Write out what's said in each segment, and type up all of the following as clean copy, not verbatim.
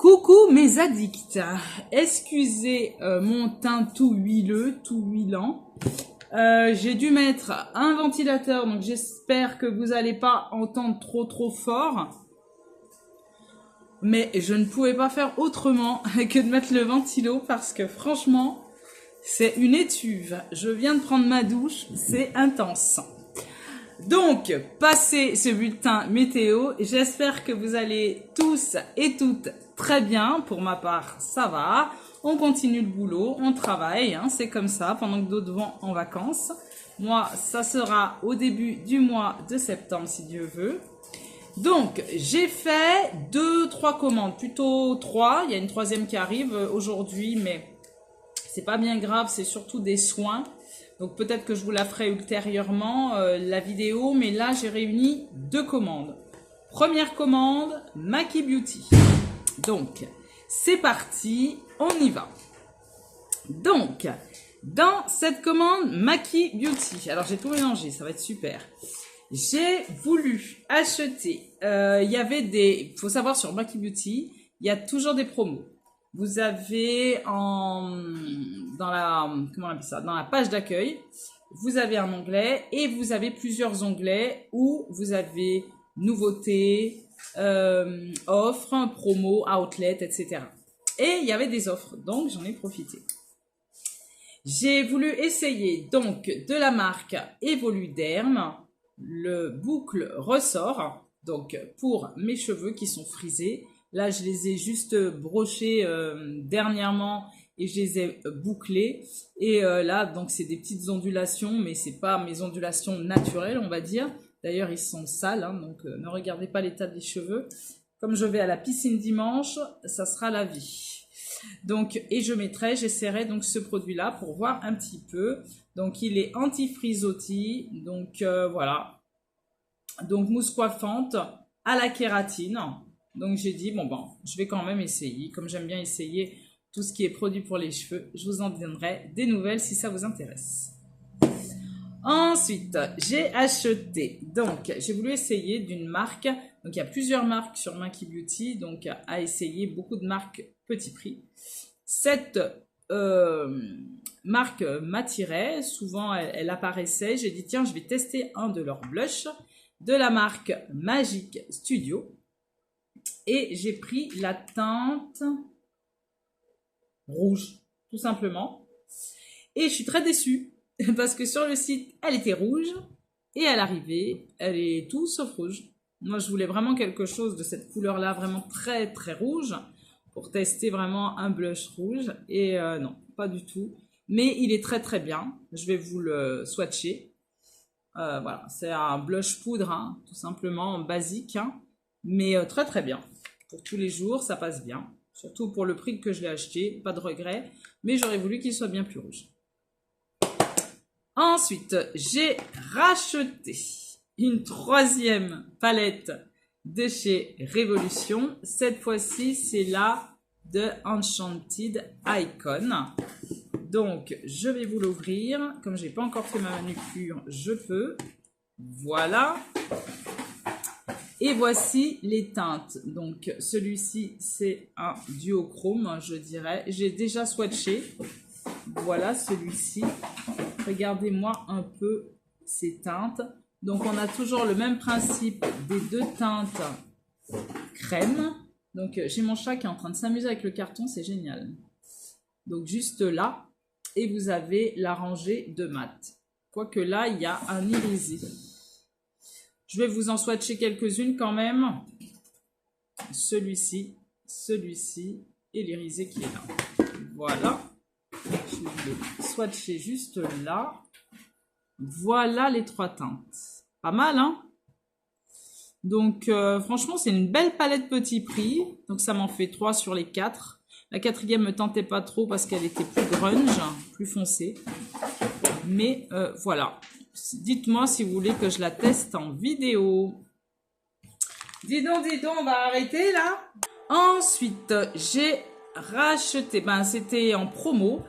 Coucou mes addicts, excusez mon teint tout huileux, tout huilant. J'ai dû mettre un ventilateur, donc j'espère que vous n'allez pas entendre trop fort. Mais je ne pouvais pas faire autrement que de mettre le ventilo parce que franchement, c'est une étuve. Je viens de prendre ma douche, c'est intense. Donc, passez ce bulletin météo. J'espère que vous allez tous et toutes très bien. Pour ma part, ça va. On continue le boulot, on travaille, hein, c'est comme ça, pendant que d'autres vont en vacances. Moi, ça sera au début du mois de septembre, si Dieu veut. Donc, j'ai fait 2-3 commandes, plutôt 3. Il y a une troisième qui arrive aujourd'hui, mais c'est pas bien grave, c'est surtout des soins. Donc peut-être que je vous la ferai ultérieurement, la vidéo, mais là j'ai réuni 2 commandes. Première commande, Maki Beauty. Donc, c'est parti, on y va. Donc, dans cette commande Maki Beauty, alors j'ai tout mélangé, ça va être super. J'ai voulu acheter, il y avait des, faut savoir sur Maki Beauty, il y a toujours des promos. Vous avez dans la page d'accueil, vous avez un onglet et vous avez plusieurs onglets où vous avez nouveautés, offres, promos, outlet, etc. Et il y avait des offres, donc j'en ai profité. J'ai voulu essayer donc de la marque Evoluderm, le boucle ressort, donc pour mes cheveux qui sont frisés. Là, je les ai juste brochés dernièrement et je les ai bouclés. Et là, donc, c'est des petites ondulations, mais c'est pas mes ondulations naturelles, on va dire. D'ailleurs, ils sont sales, hein, donc ne regardez pas l'état des cheveux. Comme je vais à la piscine dimanche, ça sera la vie. Donc, et j'essaierai donc ce produit-là pour voir un petit peu. Donc, il est anti-frisottis. Donc, voilà. Donc, mousse coiffante à la kératine. Donc j'ai dit, bon, je vais quand même essayer. Comme j'aime bien essayer tout ce qui est produit pour les cheveux, je vous en donnerai des nouvelles si ça vous intéresse. Ensuite, j'ai acheté, donc j'ai voulu essayer d'une marque. Donc il y a plusieurs marques sur Maki Beauty, donc à essayer, beaucoup de marques petit prix. Cette marque m'attirait, souvent elle apparaissait. J'ai dit, tiens, je vais tester un de leurs blushs de la marque Magic Studio. Et j'ai pris la teinte rouge, tout simplement. Et je suis très déçue, parce que sur le site, elle était rouge, et à l'arrivée, elle est tout sauf rouge. Moi, je voulais vraiment quelque chose de cette couleur-là, vraiment très rouge, pour tester vraiment un blush rouge. Et non, pas du tout. Mais il est très bien. Je vais vous le swatcher. Voilà, c'est un blush poudre, hein, tout simplement, basique, hein, mais très bien. Pour tous les jours, ça passe bien. Surtout pour le prix que je l'ai acheté, pas de regret. Mais j'aurais voulu qu'il soit bien plus rouge. Ensuite, j'ai racheté une troisième palette de chez Révolution. Cette fois-ci, c'est la de Enchanted Icon. Donc, je vais vous l'ouvrir. Comme j'ai pas encore fait ma manucure, je peux. Voilà. Et voici les teintes. Donc, celui-ci, c'est un duochrome, je dirais. J'ai déjà swatché. Voilà celui-ci. Regardez-moi un peu ces teintes. Donc, on a toujours le même principe des 2 teintes crème. Donc, j'ai mon chat qui est en train de s'amuser avec le carton. C'est génial. Donc, juste là. Et vous avez la rangée de mat. Quoique là, il y a un irisé. Je vais vous en swatcher quelques-unes quand même. Celui-ci et l'irisé qui est là. Voilà. Je vais le swatcher juste là. Voilà les 3 teintes. Pas mal, hein? Donc, franchement, c'est une belle palette petit prix. Donc, ça m'en fait 3 sur les 4. La 4e me tentait pas trop parce qu'elle était plus grunge, plus foncée. Mais voilà. Dites-moi si vous voulez que je la teste en vidéo. Dis donc, on va arrêter là. Ensuite, j'ai racheté, c'était en promo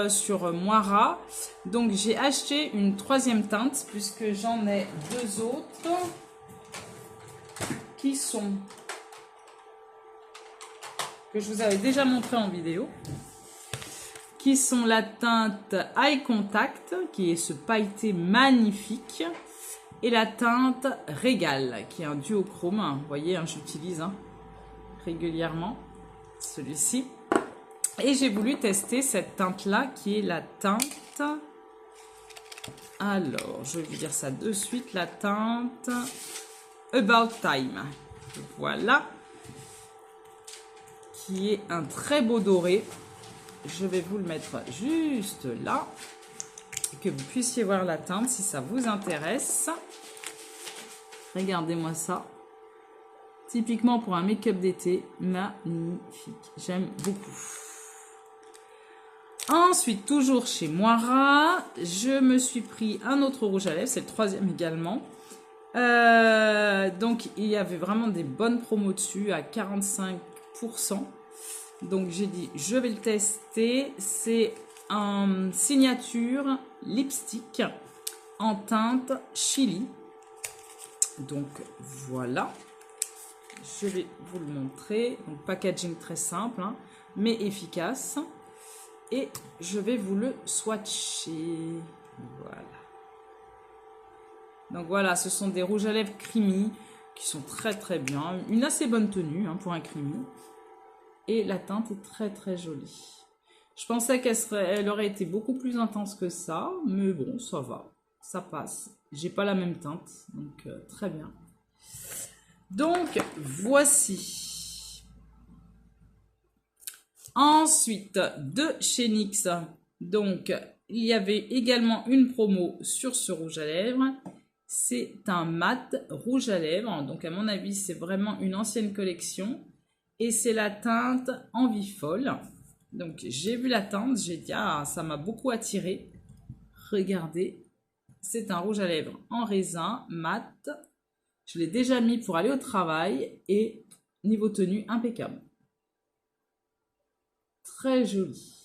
sur Moira. Donc, j'ai acheté une 3e teinte puisque j'en ai 2 autres qui sont que je vous avais déjà montré en vidéo, qui sont la teinte Eye Contact, qui est ce pailleté magnifique, et la teinte Régal, qui est un duochrome. Vous voyez, hein, j'utilise régulièrement celui-ci. Et j'ai voulu tester cette teinte-là, qui est la teinte... Alors, je vais vous dire ça de suite, la teinte About Time. Voilà. Qui est un très beau doré. Je vais vous le mettre juste là. Que vous puissiez voir la teinte si ça vous intéresse. Regardez-moi ça. Typiquement pour un make-up d'été, magnifique. J'aime beaucoup. Ensuite, toujours chez Moira, je me suis pris un autre rouge à lèvres, c'est le 3e également. Donc, il y avait vraiment des bonnes promos dessus à 45%. Donc, j'ai dit, je vais le tester. C'est un signature lipstick en teinte chili. Donc, voilà. Je vais vous le montrer. Donc, packaging très simple, hein, mais efficace. Et je vais vous le swatcher. Voilà. Donc voilà, ce sont des rouges à lèvres creamy qui sont très très bien. Une assez bonne tenue, hein, pour un creamy. Et la teinte est très très jolie. Je pensais qu'elle aurait été beaucoup plus intense que ça. Mais bon, ça va. Ça passe. J'ai pas la même teinte. Donc très bien. Donc voici. Ensuite, de chez NYX, donc il y avait également une promo sur ce rouge à lèvres. C'est un mat rouge à lèvres. Donc à mon avis, c'est vraiment une ancienne collection. Et c'est la teinte Envie Folle. Donc j'ai vu la teinte, j'ai dit, ah, ça m'a beaucoup attiré. Regardez, c'est un rouge à lèvres en raisin, mat. Je l'ai déjà mis pour aller au travail et niveau tenue, impeccable. Très joli.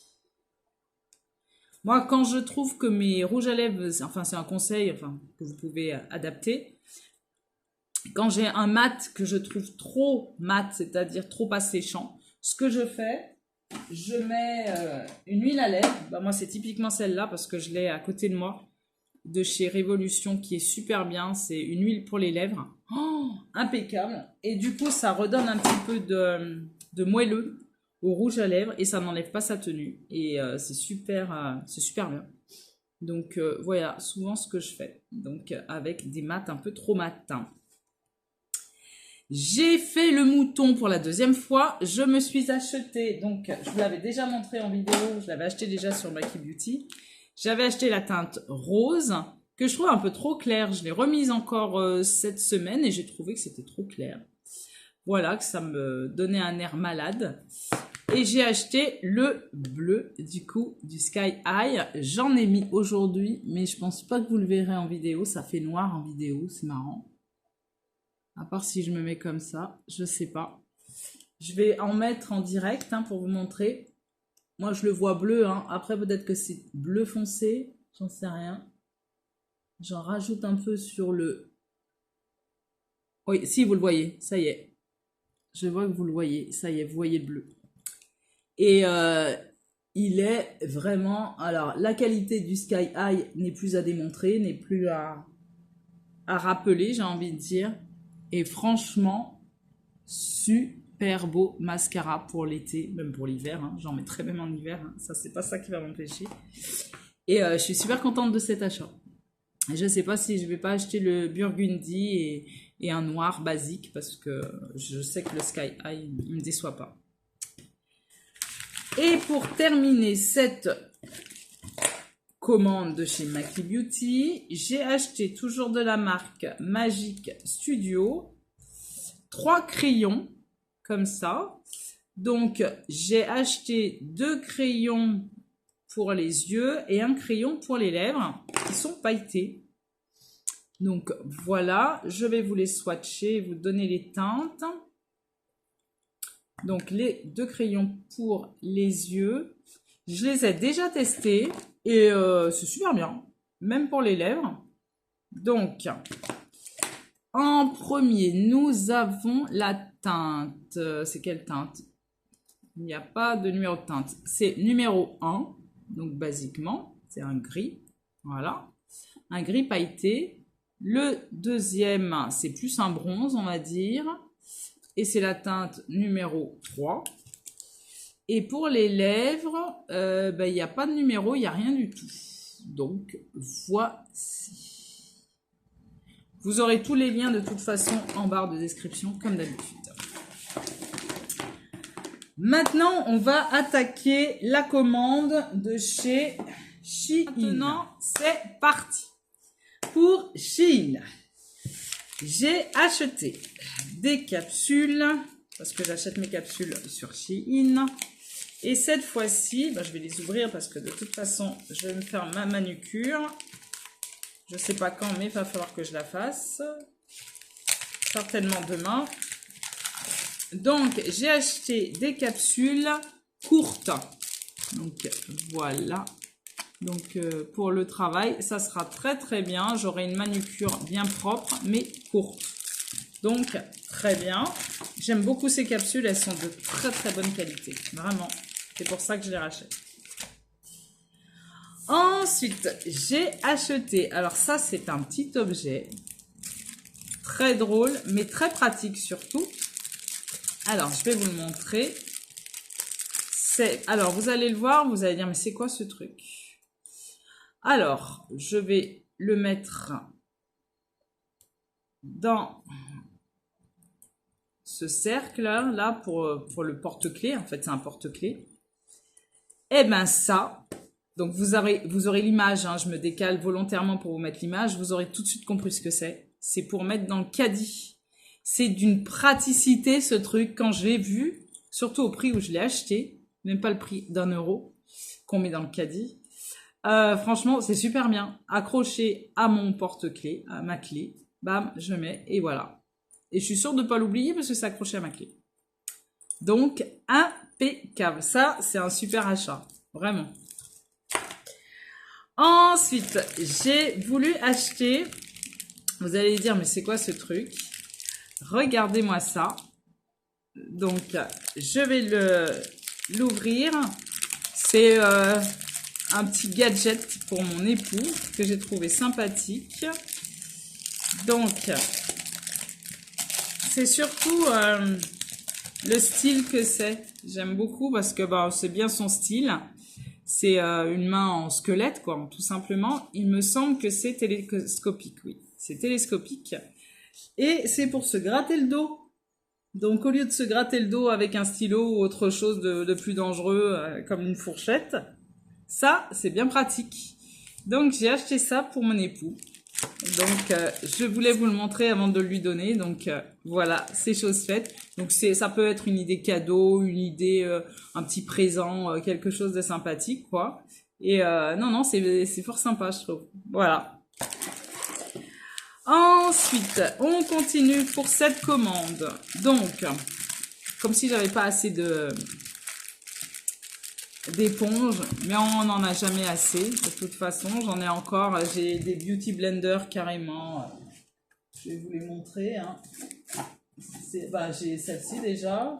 Moi, quand je trouve que mes rouges à lèvres, enfin c'est un conseil enfin, que vous pouvez adapter, quand j'ai un mat que je trouve trop mat, c'est-à-dire trop asséchant, ce que je fais, je mets une huile à lèvres. Bah, moi, c'est typiquement celle-là parce que je l'ai à côté de moi, de chez Révolution, qui est super bien. C'est une huile pour les lèvres. Oh, impeccable. Et du coup, ça redonne un petit peu de moelleux au rouge à lèvres et ça n'enlève pas sa tenue. Et c'est super bien. Donc, voilà, souvent ce que je fais. Donc, avec des mats un peu trop matins. J'ai fait le mouton pour la 2e fois. Je me suis acheté, donc je vous l'avais déjà montré en vidéo, je l'avais acheté déjà sur Maki Beauty. J'avais acheté la teinte rose, que je trouve un peu trop claire. Je l'ai remise encore cette semaine et j'ai trouvé que c'était trop clair. Voilà, que ça me donnait un air malade. Et j'ai acheté le bleu, du coup, du Sky High. J'en ai mis aujourd'hui, mais je pense pas que vous le verrez en vidéo. Ça fait noir en vidéo, c'est marrant. À part si je me mets comme ça, je sais pas. Je vais en mettre en direct hein, pour vous montrer. Moi, je le vois bleu. Hein. Après, peut-être que c'est bleu foncé. J'en sais rien. J'en rajoute un peu sur le... Oui, si, vous le voyez. Ça y est. Je vois que vous le voyez. Ça y est, vous voyez le bleu. Et il est vraiment... Alors, la qualité du Sky High n'est plus à démontrer, n'est plus à rappeler, j'ai envie de dire. Et franchement, super beau mascara pour l'été, même pour l'hiver. Hein. J'en mettrai même en hiver. Hein. Ça, c'est pas ça qui va m'empêcher. Et je suis super contente de cet achat. Je ne sais pas si je vais pas acheter le burgundy et un noir basique parce que je sais que le Sky High ne me déçoit pas. Et pour terminer cette commande de chez Maki Beauty, j'ai acheté toujours de la marque Magic Studio 3 crayons comme ça. Donc j'ai acheté 2 crayons pour les yeux et un crayon pour les lèvres qui sont pailletés. Donc voilà, je vais vous les swatcher, vous donner les teintes. Donc les 2 crayons pour les yeux, je les ai déjà testés et c'est super bien, même pour les lèvres. Donc en premier, nous avons la teinte, c'est quelle teinte? Il n'y a pas de numéro de teinte. C'est numéro 1, donc basiquement, c'est un gris. Voilà. Un gris pailleté. Le deuxième, c'est plus un bronze, on va dire. Et c'est la teinte numéro 3. Et pour les lèvres, il n'y a pas de numéro, il n'y a rien du tout. Donc, voici. Vous aurez tous les liens de toute façon en barre de description, comme d'habitude. Maintenant, on va attaquer la commande de chez Shein. Maintenant, c'est parti. Pour Shein, j'ai acheté des capsules, parce que j'achète mes capsules sur Shein. Et cette fois-ci, je vais les ouvrir parce que de toute façon, je vais me faire ma manucure. Je ne sais pas quand, mais il va falloir que je la fasse. Certainement demain. Donc, j'ai acheté des capsules courtes. Donc, voilà. Donc, pour le travail, ça sera très très bien. J'aurai une manucure bien propre, mais courte. Donc, très bien. J'aime beaucoup ces capsules. Elles sont de très très bonne qualité. Vraiment. C'est pour ça que je les rachète. Ensuite, j'ai acheté... Alors ça, c'est un petit objet. Très drôle, mais très pratique surtout. Alors, je vais vous le montrer. Alors, vous allez le voir, vous allez dire, mais c'est quoi ce truc? Alors, je vais le mettre dans ce cercle-là pour le porte-clés. En fait, c'est un porte-clés. Eh bien, ça, donc vous aurez l'image, hein, je me décale volontairement pour vous mettre l'image, vous aurez tout de suite compris ce que c'est. C'est pour mettre dans le caddie. C'est d'une praticité ce truc. Quand je l'ai vu, surtout au prix où je l'ai acheté, même pas le prix d'1 € qu'on met dans le caddie. Franchement, c'est super bien. Accroché à mon porte-clés, à ma clé, bam, je mets et voilà. Et je suis sûre de ne pas l'oublier parce que c'est accroché à ma clé. Donc, impeccable. Ça, c'est un super achat. Vraiment. Ensuite, j'ai voulu acheter... Vous allez dire, mais c'est quoi ce truc? Regardez-moi ça. Donc, je vais l'ouvrir. C'est un petit gadget pour mon époux que j'ai trouvé sympathique. Donc, c'est surtout le style que c'est. J'aime beaucoup parce que c'est bien son style. C'est une main en squelette, quoi, tout simplement. Il me semble que c'est télescopique, oui. C'est télescopique. Et c'est pour se gratter le dos. Donc, au lieu de se gratter le dos avec un stylo ou autre chose de plus dangereux, comme une fourchette, ça, c'est bien pratique. Donc, j'ai acheté ça pour mon époux. Donc, je voulais vous le montrer avant de lui donner. Donc, voilà, c'est chose faite. Donc, ça peut être une idée cadeau, une idée, un petit présent, quelque chose de sympathique, quoi. Et non, c'est fort sympa, je trouve. Voilà. Ensuite, on continue pour cette commande. Donc, comme si j'avais pas assez d'éponge, mais on n'en a jamais assez. De toute façon, j'en ai encore. J'ai des beauty blenders carrément. Je vais vous les montrer. Hein. J'ai celle-ci déjà.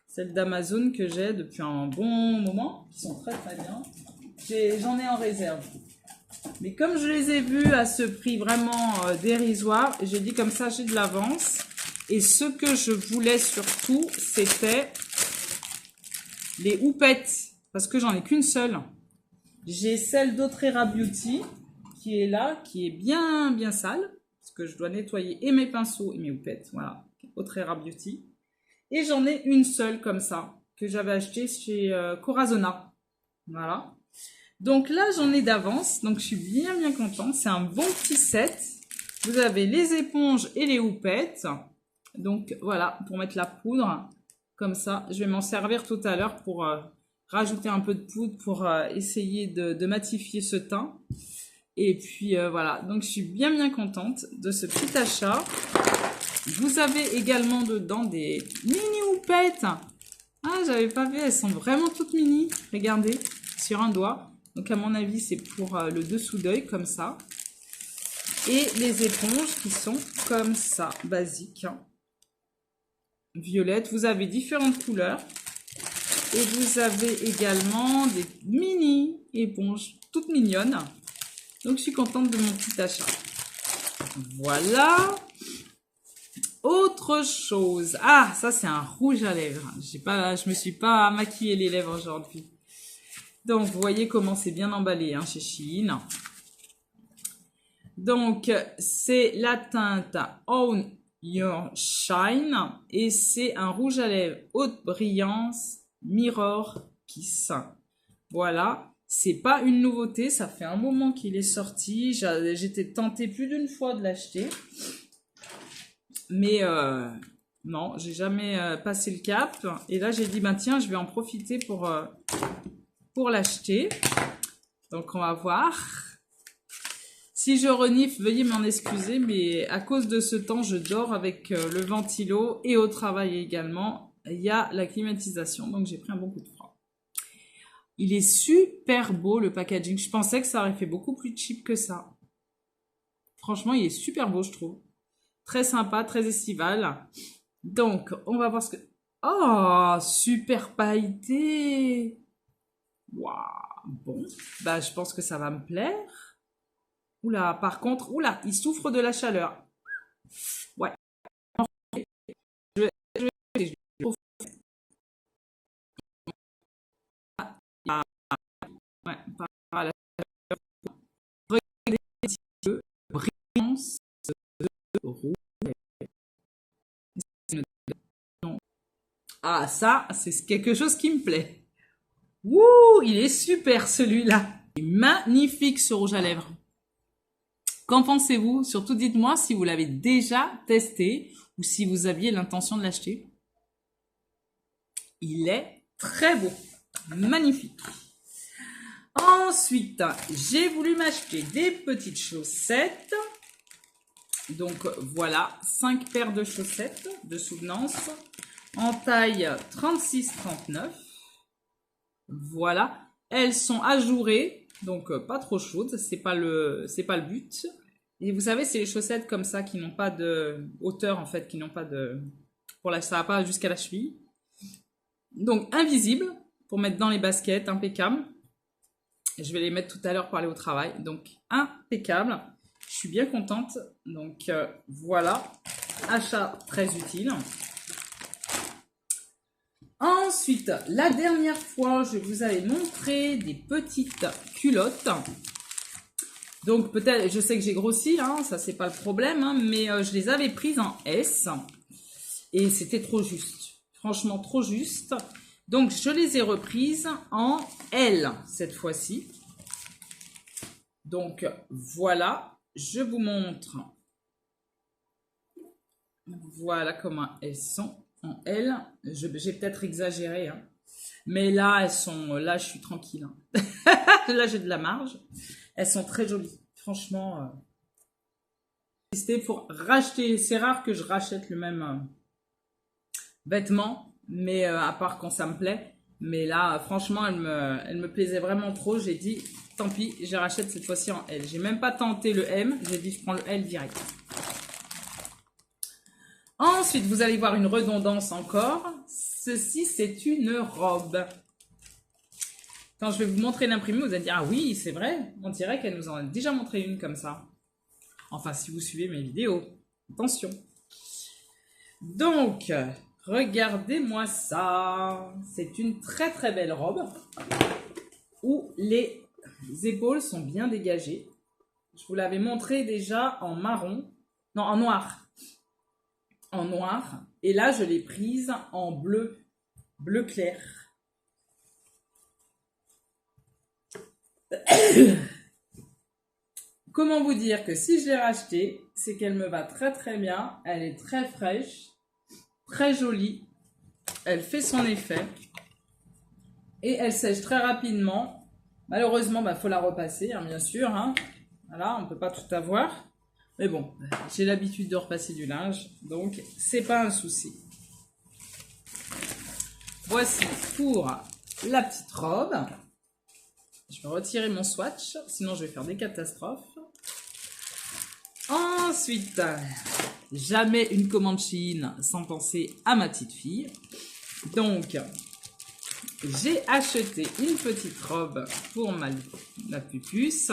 Celle d'Amazon que j'ai depuis un bon moment. Qui sont très très bien. J'en ai en réserve. Mais comme je les ai vus à ce prix vraiment dérisoire, j'ai dit comme ça, j'ai de l'avance. Et ce que je voulais surtout, c'était les houpettes. Parce que j'en ai qu'une seule. J'ai celle d'Autrera Beauty qui est là, qui est bien bien sale. Parce que je dois nettoyer et mes pinceaux et mes houpettes. Voilà, Autrera Beauty. Et j'en ai une seule comme ça, que j'avais achetée chez Corazona. Voilà. Donc là, j'en ai d'avance, donc je suis bien bien contente. C'est un bon petit set. Vous avez les éponges et les houpettes. Donc voilà, pour mettre la poudre, comme ça. Je vais m'en servir tout à l'heure pour rajouter un peu de poudre pour essayer de matifier ce teint. Et puis voilà, donc je suis bien bien contente de ce petit achat. Vous avez également dedans des mini houpettes. Ah, j'avais pas vu, elles sont vraiment toutes mini. Regardez, sur un doigt. Donc, à mon avis, c'est pour le dessous d'œil, comme ça. Et les éponges qui sont comme ça, basiques. Hein. Violette. Vous avez différentes couleurs. Et vous avez également des mini éponges toutes mignonnes. Donc, je suis contente de mon petit achat. Voilà. Autre chose. Ah, ça, c'est un rouge à lèvres. Je me suis pas maquillé les lèvres aujourd'hui. Donc, vous voyez comment c'est bien emballé hein, chez Shein. Donc, c'est la teinte Own Your Shine. Et c'est un rouge à lèvres haute brillance Mirror Kiss. Voilà. C'est pas une nouveauté. Ça fait un moment qu'il est sorti. J'étais tentée plus d'une fois de l'acheter. Mais non, j'ai jamais passé le cap. Et là, j'ai dit, ben tiens, je vais en profiter pour l'acheter. Donc, on va voir. Si je renifle, veuillez m'en excuser. Mais à cause de ce temps, je dors avec le ventilo. Et au travail également, il y a la climatisation. Donc, j'ai pris un bon coup de froid. Il est super beau, le packaging. Je pensais que ça aurait fait beaucoup plus cheap que ça. Franchement, il est super beau, je trouve. Très sympa, très estival. Donc, on va voir ce que... Oh, super pailleté. Waouh, bon. Bah, je pense que ça va me plaire. Oula, par contre, oula, il souffre de la chaleur. Ouais. Je vais ouais, par la chaleur. Regardez un petit peu. Brillance de rouge. Ah, ça, c'est quelque chose qui me plaît. Wouh, il est super celui-là. Il est magnifique ce rouge à lèvres. Qu'en pensez-vous? Surtout dites-moi si vous l'avez déjà testé ou si vous aviez l'intention de l'acheter. Il est très beau. Magnifique. Ensuite, j'ai voulu m'acheter des petites chaussettes. Donc voilà, 5 paires de chaussettes de souvenance en taille 36-39. Voilà, elles sont ajourées, donc pas trop chaudes, c'est pas le but. Et vous savez, c'est les chaussettes comme ça qui n'ont pas de hauteur en fait, qui n'ont pas de ça va pas jusqu'à la cheville. Donc invisible pour mettre dans les baskets, impeccable. Je vais les mettre tout à l'heure pour aller au travail, donc impeccable. Je suis bien contente. Donc voilà, achat très utile. Ensuite, la dernière fois, je vous avais montré des petites culottes. Donc peut-être, je sais que j'ai grossi, hein, ça c'est pas le problème, hein, mais je les avais prises en S et c'était trop juste. Franchement, trop juste. Donc je les ai reprises en L cette fois-ci. Donc voilà, je vous montre. Voilà comment elles sont en L. J'ai peut-être exagéré, hein. Mais là, là, je suis tranquille, hein. Là, j'ai de la marge. Elles sont très jolies. Franchement, c'était pour racheter. C'est rare que je rachète le même vêtement, mais à part quand ça me plaît. Mais là, franchement, elle me plaisait vraiment trop. J'ai dit, tant pis, je rachète cette fois-ci en L. J'ai même pas tenté le M. J'ai dit, je prends le L direct. Ensuite, vous allez voir une redondance encore. Ceci, c'est une robe. Quand je vais vous montrer l'imprimé, vous allez dire, ah oui, c'est vrai. On dirait qu'elle nous en a déjà montré une comme ça. Enfin, si vous suivez mes vidéos. Attention. Donc, regardez-moi ça. C'est une très très belle robe où les épaules sont bien dégagées. Je vous l'avais montré déjà en marron. Non, en noir. En noir. Et là, je l'ai prise en bleu. Bleu clair. Comment vous dire que si je l'ai rachetée, c'est qu'elle me va très très bien. Elle est très fraîche, très jolie. Elle fait son effet. Et elle sèche très rapidement. Malheureusement, faut la repasser, hein, bien sûr. Hein. Voilà, on ne peut pas tout avoir. Mais bon, j'ai l'habitude de repasser du linge. Donc, c'est pas un souci. Voici pour la petite robe. Je vais retirer mon swatch, sinon je vais faire des catastrophes. Ensuite, jamais une commande Shein sans penser à ma petite fille. Donc, j'ai acheté une petite robe pour ma pupuce.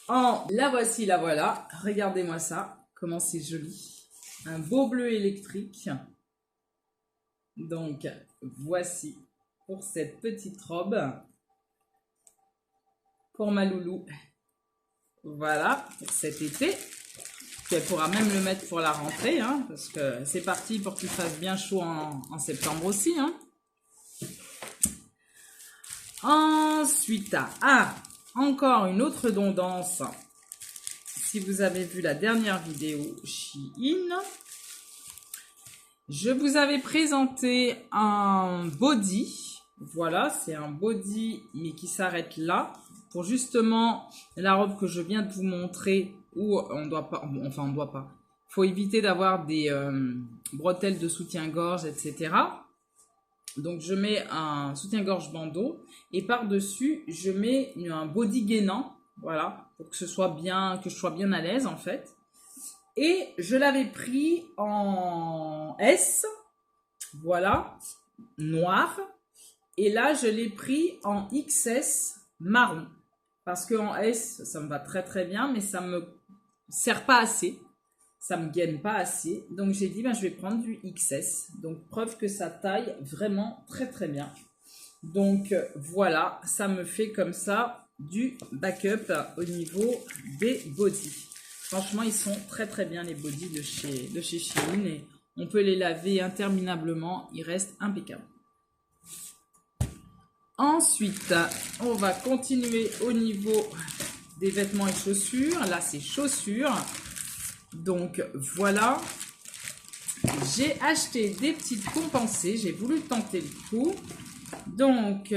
La voici, la voilà. Regardez-moi ça, comment c'est joli. Un beau bleu électrique. Donc, voici pour cette petite robe. Pour ma loulou. Voilà, pour cet été. Puis elle pourra même le mettre pour la rentrée, hein, parce que c'est parti pour qu'il fasse bien chaud en septembre aussi. Hein. Ensuite, encore une autre tendance. Si vous avez vu la dernière vidéo Shein, je vous avais présenté un body. Voilà, c'est un body, mais qui s'arrête là. Pour justement la robe que je viens de vous montrer, où on doit pas, enfin on doit pas. Faut éviter d'avoir des bretelles de soutien-gorge, etc. Donc je mets un soutien-gorge bandeau et par-dessus je mets un body gainant, voilà, pour que ce soit bien, que je sois bien à l'aise en fait. Et je l'avais pris en S, voilà, noir. Et là je l'ai pris en XS marron. Parce qu'en S, ça me va très très bien, mais ça me sert pas assez. Ça me gaine pas assez. Donc j'ai dit, je vais prendre du XS. Donc preuve que ça taille vraiment très très bien. Donc voilà, ça me fait comme ça du backup au niveau des bodys. Franchement, ils sont très très bien les bodys de chez Shein. Et on peut les laver interminablement. Ils restent impeccables. Ensuite, on va continuer au niveau des vêtements et chaussures. Là, c'est chaussures. Donc, voilà. J'ai acheté des petites compensées. J'ai voulu tenter le coup. Donc,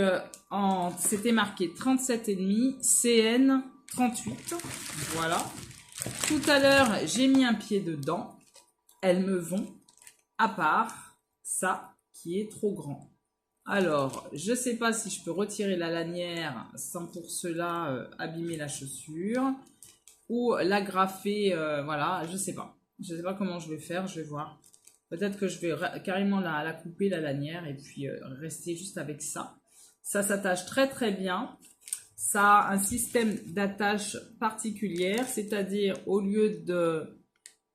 c'était marqué 37,5, CN 38. Voilà. Tout à l'heure, j'ai mis un pied dedans. Elles me vont, à part ça qui est trop grand. Alors, je ne sais pas si je peux retirer la lanière sans pour cela abîmer la chaussure ou l'agrafer, voilà, je ne sais pas. Je ne sais pas comment je vais faire, je vais voir. Peut-être que je vais carrément la couper, la lanière, et puis rester juste avec ça. Ça s'attache très très bien. Ça a un système d'attache particulière, c'est-à-dire au lieu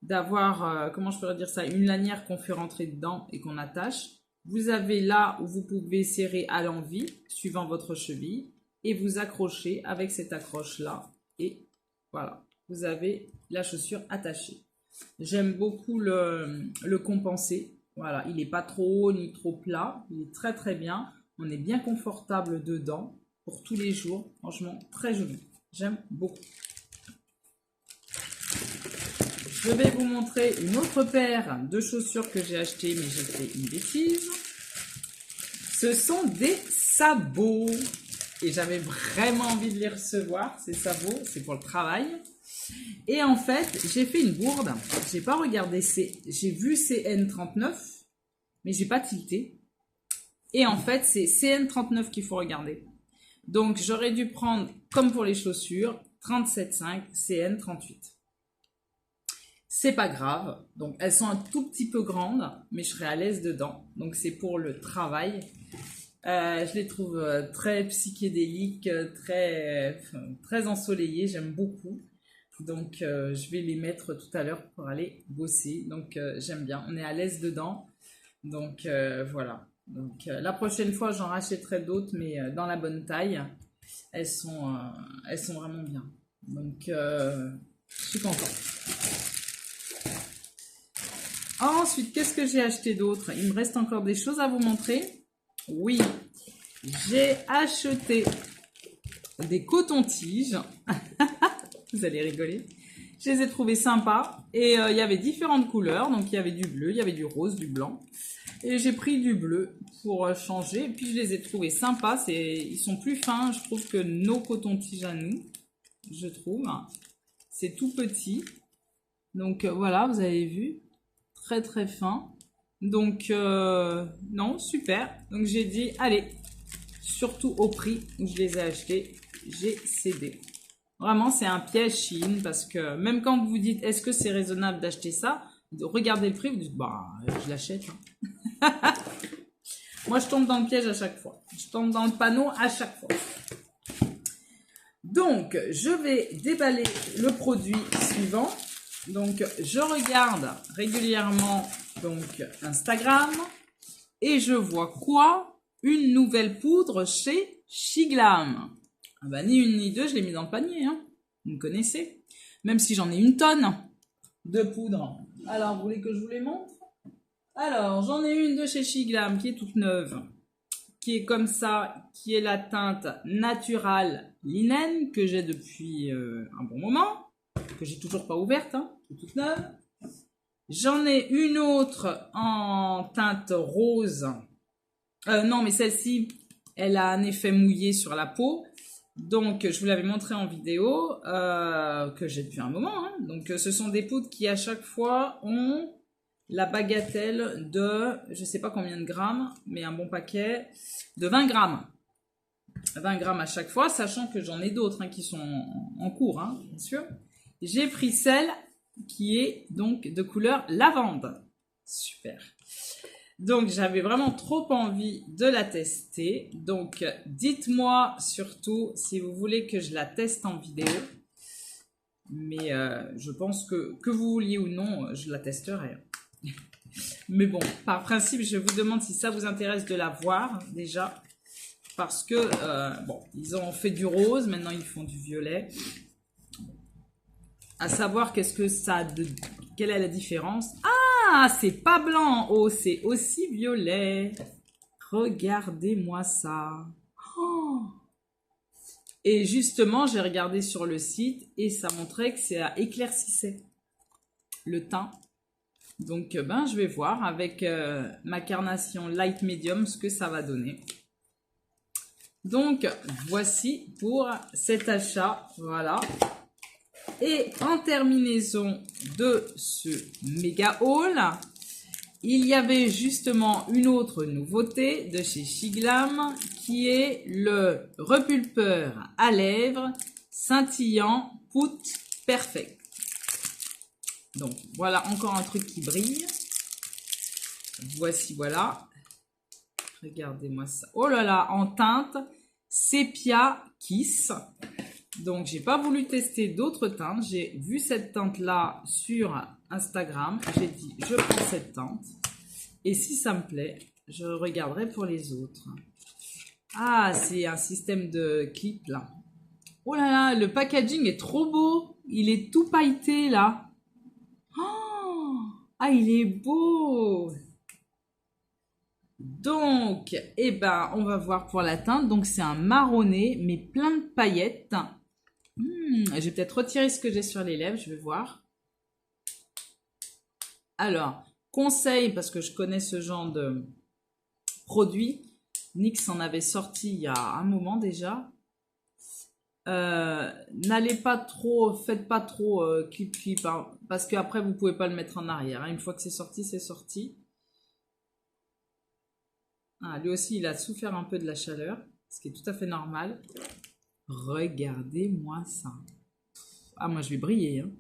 d'avoir, comment je pourrais dire ça, une lanière qu'on fait rentrer dedans et qu'on attache, vous avez là où vous pouvez serrer à l'envie, suivant votre cheville, et vous accrochez avec cette accroche-là. Et voilà, vous avez la chaussure attachée. J'aime beaucoup le compensé. Voilà, il n'est pas trop haut ni trop plat. Il est très très bien. On est bien confortable dedans pour tous les jours. Franchement, très joli. J'aime beaucoup. Je vais vous montrer une autre paire de chaussures que j'ai achetées, mais j'ai fait une bêtise. Ce sont des sabots. Et j'avais vraiment envie de les recevoir, ces sabots. C'est pour le travail. Et en fait, j'ai fait une bourde. J'ai pas regardé. J'ai vu CN39, mais j'ai pas tilté. Et en fait, c'est CN39 qu'il faut regarder. Donc, j'aurais dû prendre, comme pour les chaussures, 37,5 CN38. C'est pas grave. Donc, elles sont un tout petit peu grandes, mais je serai à l'aise dedans. Donc, c'est pour le travail. Je les trouve très psychédéliques, très ensoleillées. J'aime beaucoup. Donc, je vais les mettre tout à l'heure pour aller bosser. Donc, j'aime bien. On est à l'aise dedans. Donc, voilà. Donc, la prochaine fois, j'en rachèterai d'autres, mais dans la bonne taille. Elles sont vraiment bien. Donc, je suis contente. Ensuite, qu'est-ce que j'ai acheté d'autre? Il me reste encore des choses à vous montrer. Oui, j'ai acheté des cotons-tiges. Vous allez rigoler. Je les ai trouvés sympas. Et il y avait différentes couleurs. Donc, il y avait du bleu, il y avait du rose, du blanc. Et j'ai pris du bleu pour changer. Et puis, je les ai trouvés sympas. Ils sont plus fins, je trouve, que nos cotons-tiges à nous. Je trouve. C'est tout petit. Donc, voilà, vous avez vu. Très, très fin. Donc, non, super. Donc, j'ai dit, allez, surtout au prix où je les ai achetés, j'ai cédé. Vraiment, c'est un piège Shein parce que même quand vous vous dites, est-ce que c'est raisonnable d'acheter ça? Regardez le prix, vous dites, bah, je l'achète. Hein. Moi, je tombe dans le piège à chaque fois. Je tombe dans le panneau à chaque fois. Donc, je vais déballer le produit suivant. Donc, je regarde régulièrement donc Instagram et je vois quoi? Une nouvelle poudre chez Shiglam. Ah bah, ni une ni deux, je l'ai mis dans le panier. Hein. Vous me connaissez. Même si j'en ai une tonne de poudre. Alors, vous voulez que je vous les montre? Alors, j'en ai une de chez Shiglam qui est toute neuve. Qui est comme ça, qui est la teinte Natural Linen que j'ai depuis un bon moment, que j'ai toujours pas ouverte, hein, qui est toute neuve. J'en ai une autre en teinte rose. Non, mais celle-ci, elle a un effet mouillé sur la peau. Donc, je vous l'avais montré en vidéo, que j'ai depuis un moment. Hein. Donc, ce sont des poudres qui, à chaque fois, ont la bagatelle de, je sais pas combien de grammes, mais un bon paquet, de 20 grammes. 20 grammes à chaque fois, sachant que j'en ai d'autres hein, qui sont en cours, hein, bien sûr. J'ai pris celle qui est donc de couleur lavande. Super. Donc, j'avais vraiment trop envie de la tester. Donc, dites-moi surtout si vous voulez que je la teste en vidéo. Mais je pense que vous vouliez ou non, je la testerai. Mais bon, par principe, je vous demande si ça vous intéresse de la voir déjà. Parce que, bon, ils ont fait du rose, maintenant ils font du violet. À savoir qu'est-ce que ça quelle est la différence? Ah, c'est pas blanc. Oh, c'est aussi violet. Regardez-moi ça. Oh. Et justement, j'ai regardé sur le site et ça montrait que ça éclaircissait le teint. Donc, ben, je vais voir avec ma carnation Light Medium ce que ça va donner. Donc, voici pour cet achat. Voilà. Et en terminaison de ce méga haul, il y avait justement une autre nouveauté de chez Shiglam qui est le repulpeur à lèvres scintillant Put Perfect. Donc, voilà encore un truc qui brille. Voici, voilà. Regardez-moi ça. Oh là là, en teinte Sepia Kiss. Donc, j'ai pas voulu tester d'autres teintes. J'ai vu cette teinte-là sur Instagram. J'ai dit, je prends cette teinte. Et si ça me plaît, je regarderai pour les autres. Ah, c'est un système de clip, là. Oh là là, le packaging est trop beau. Il est tout pailleté, là. Oh, ah, il est beau. Donc, eh ben, on va voir pour la teinte. Donc, c'est un marronné, mais plein de paillettes. Je vais peut-être retirer ce que j'ai sur les lèvres, je vais voir. Alors, conseil, parce que je connais ce genre de produit. NYX en avait sorti il y a un moment déjà. N'allez pas trop, faites pas trop clip, hein, parce qu'après vous pouvez pas le mettre en arrière. Hein. Une fois que c'est sorti, c'est sorti. Ah, lui aussi, il a souffert un peu de la chaleur, ce qui est tout à fait normal. Regardez-moi ça. Ah, moi, je vais briller. Hein.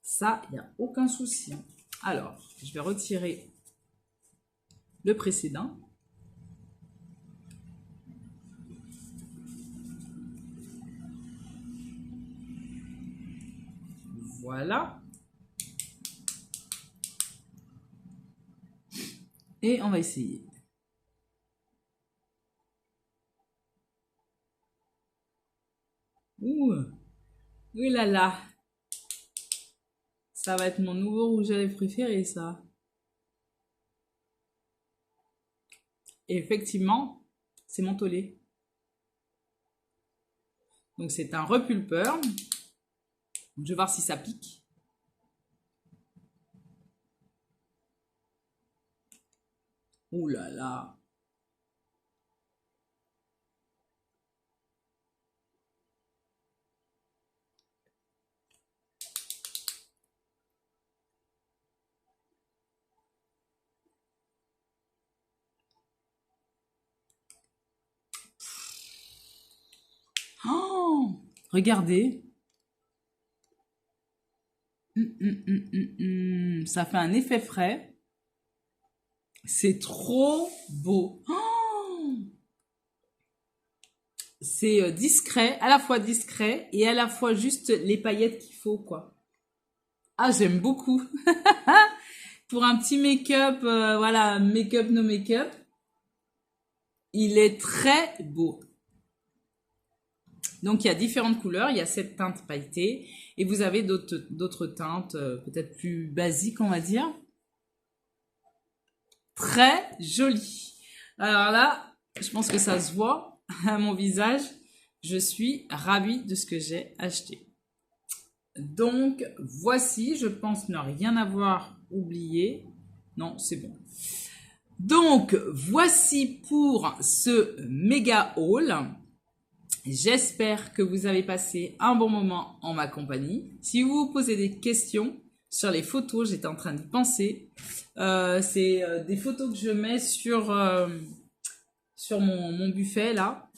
Ça, il n'y a aucun souci. Hein. Alors, je vais retirer le précédent. Voilà. Et on va essayer. Ouh, oui là là. Ça va être mon nouveau rouge à lèvres préféré, ça. Et effectivement, c'est mentholé. Donc c'est un repulpeur. Je vais voir si ça pique. Ouh là là. Oh, regardez. Ça fait un effet frais. C'est trop beau. Oh, c'est discret, à la fois discret et à la fois juste les paillettes qu'il faut, quoi. Ah, j'aime beaucoup. Pour un petit make-up, voilà, make-up, no make-up, il est très beau. Donc, il y a différentes couleurs. Il y a cette teinte pailletée et vous avez d'autres teintes, peut-être plus basiques, on va dire. Très joli. Alors là, je pense que ça se voit à mon visage. Je suis ravie de ce que j'ai acheté. Donc, voici, je pense ne rien avoir oublié. Non, c'est bon. Donc, voici pour ce méga haul. J'espère que vous avez passé un bon moment en ma compagnie. Si vous vous posez des questions sur les photos, j'étais en train d'y penser. C'est des photos que je mets sur mon buffet là.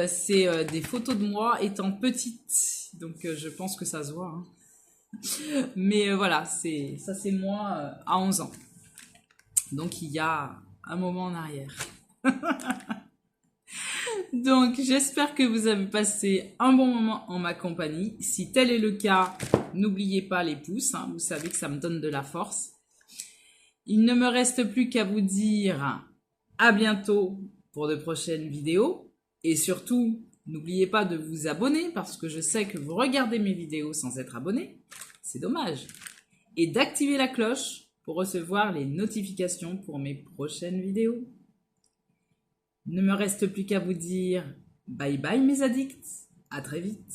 C'est des photos de moi étant petite. Donc je pense que ça se voit. Hein. Mais voilà, ça c'est moi à 11 ans. Donc il y a un moment en arrière. Donc, j'espère que vous avez passé un bon moment en ma compagnie. Si tel est le cas, n'oubliez pas les pouces. Hein, vous savez que ça me donne de la force. Il ne me reste plus qu'à vous dire à bientôt pour de prochaines vidéos. Et surtout, n'oubliez pas de vous abonner parce que je sais que vous regardez mes vidéos sans être abonné. C'est dommage. Et d'activer la cloche pour recevoir les notifications pour mes prochaines vidéos. Ne me reste plus qu'à vous dire bye bye mes addicts, à très vite.